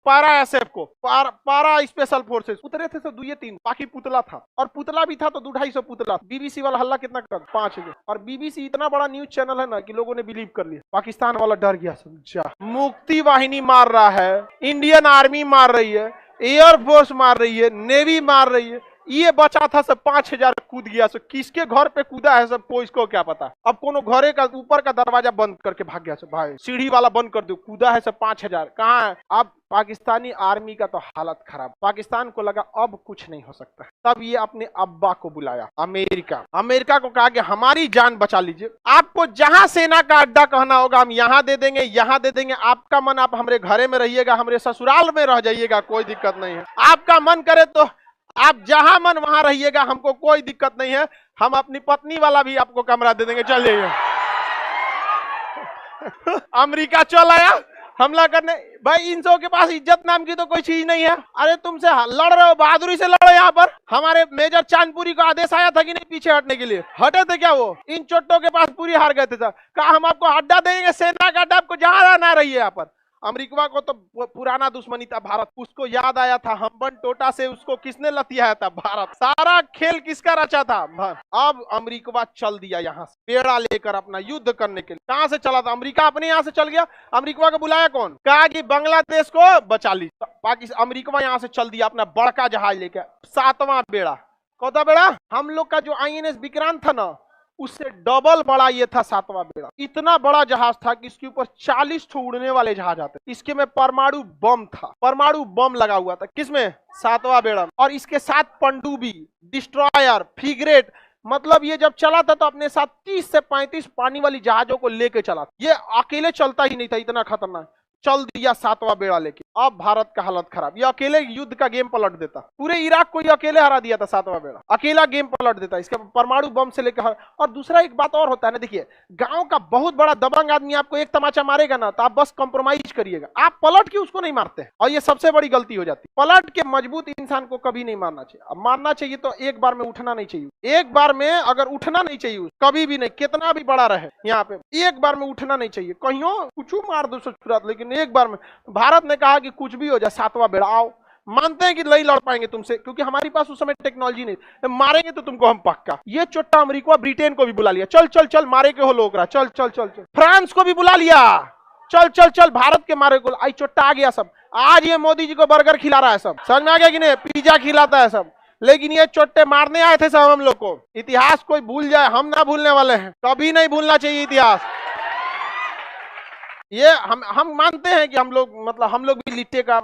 पारा एसएफ को, पारा स्पेशल फोर्सेस उतरे थे, सब 2-3, बाकी पुतला था, और पुतला भी था तो 200-250 पुतला। बीबीसी वाला हल्ला कितना कर 5,000, और बीबीसी इतना बड़ा न्यूज चैनल है ना कि लोगों ने बिलीव कर लिया। पाकिस्तान वाला डर गया, समझा। मुक्ति वाहिनी मार रहा है, इंडियन आर्मी मार रही है, एयरफोर्स मार रही है, नेवी मार रही है, ये बचा था सब 5,000 कूद गया। सब किसके घर पे कूदा है सब को इसको क्या पता। अब कोनो घरे का ऊपर का दरवाजा बंद करके भाग गया सब, भाई सीढ़ी वाला बंद कर दो, कूदा है सब 5,000। कहाँ है अब पाकिस्तानी आर्मी का? तो हालत खराब। पाकिस्तान को लगा अब कुछ नहीं हो सकता, तब ये अपने अब्बा को बुलाया, अमेरिका को कहा कि हमारी जान बचा लीजिए, आपको जहां सेना का अड्डा कहना होगा हम यहाँ दे देंगे, यहाँ दे देंगे। आपका मन, आप हमारे घरे में रहिएगा, हमारे ससुराल में रह जाइएगा, कोई दिक्कत नहीं है। आपका मन करे तो आप जहां मन वहां रहिएगा, हमको कोई दिक्कत नहीं है। हम अपनी पत्नी वाला भी आपको कमरा दे देंगे, चल जाइए। अमेरिका चल आया हमला करने। भाई इन सब के पास इज्जत नाम की तो कोई चीज नहीं है। अरे तुमसे लड़ रहे हो, बहादुरी से लड़ो। यहाँ पर हमारे मेजर चांदपुरी का आदेश आया था कि नहीं पीछे हटने के लिए, हटे थे क्या? वो इन चोटों के पास पूरी हार गए थे। कहा हम आपको अड्डा देंगे, सेना का अड्डा, आपको जहां रहना रही है यहाँ पर। अमेरिका को तो पुराना दुश्मनी था भारत, उसको याद आया था हम्बन टोटा से उसको किसने लतियाया था? भारत। सारा खेल किसका रचा था? अब अमेरिका चल दिया यहाँ से बेड़ा लेकर अपना युद्ध करने के लिए। कहां से चला था? अमेरिका अपने यहाँ से चल गया। अमेरिका को बुलाया कौन? कहा कि बांग्लादेश को बचा ली। पाकिस्तान, अमेरिका यहाँ से चल दिया अपना बड़का जहाज लेकर, 7वां बेड़ा। कौन सा बेड़ा? हम लोग का जो INS विक्रांत था ना, उससे डबल बड़ा ये था 7वां बेड़ा। इतना बड़ा जहाज था कि इसके ऊपर 40 ठो उड़ने वाले जहाज आते। इसके में परमाणु बम था, परमाणु बम लगा हुआ था। किसमें? 7वां बेड़ा। और इसके साथ पनडुब्बी, डिस्ट्रॉयर, फ्रिगेट, मतलब ये जब चला था तो अपने साथ 30 से 35 पानी वाली जहाजों को लेके चला। ये अकेले चलता ही नहीं था, इतना खतरनाक। चल दिया 7वां बेड़ा लेके। अब भारत का हालत खराब। ये अकेले युद्ध का गेम पलट देता, पूरे इराक को ये अकेले हरा दिया था 7वां बेड़ा, अकेला गेम पलट देता इसका परमाणु बम से लेकर। और दूसरा एक बात और होता है ना, देखिए गांव का बहुत बड़ा दबंग आदमी आपको एक तमाचा मारेगा ना, तो आप बस कंप्रोमाइज करिएगा, आप पलट के उसको नहीं मारते। और ये सबसे बड़ी गलती हो जाती है। पलट के मजबूत इंसान को कभी नहीं मारना चाहिए। अब मारना चाहिए तो एक बार में उठना नहीं चाहिए। एक बार में अगर उठना नहीं चाहिए, कभी भी नहीं, कितना भी बड़ा रहे यहाँ पे, एक बार में उठना नहीं चाहिए। कहीं कुछ मार दो ससुरात, लेकिन एक बार में। भारत ने कहा कि कुछ भी हो जाए 7वां बेड़ा आओ। मानते हैं कि नहीं लड़ पाएंगे तुमसे, क्योंकि हमारे पास उस समय टेक्नोलॉजी नहीं। मारेंगे तो तुमको हम पक्का। ये चोट्टा अमेरिका, ब्रिटेन को भी बुला लिया, चल चल चल मारे के हो लोग, चल चल चल चल। फ्रांस को भी बुला लिया, चल चल चल भारत के मारे को। आई चोट्टा आ गया सब। आज ये मोदी जी को बर्गर खिला रहा है सब, समझ में आ गया कि नहीं? पिज्जा खिलाता है सब। लेकिन ये चोट्टे मारने आए थे सब हम लोग को। इतिहास कोई भूल जाए, हम ना भूलने वाले हैं, कभी नहीं भूलना चाहिए इतिहास। ये हम मानते हैं कि हम लोग भी लिट्टे का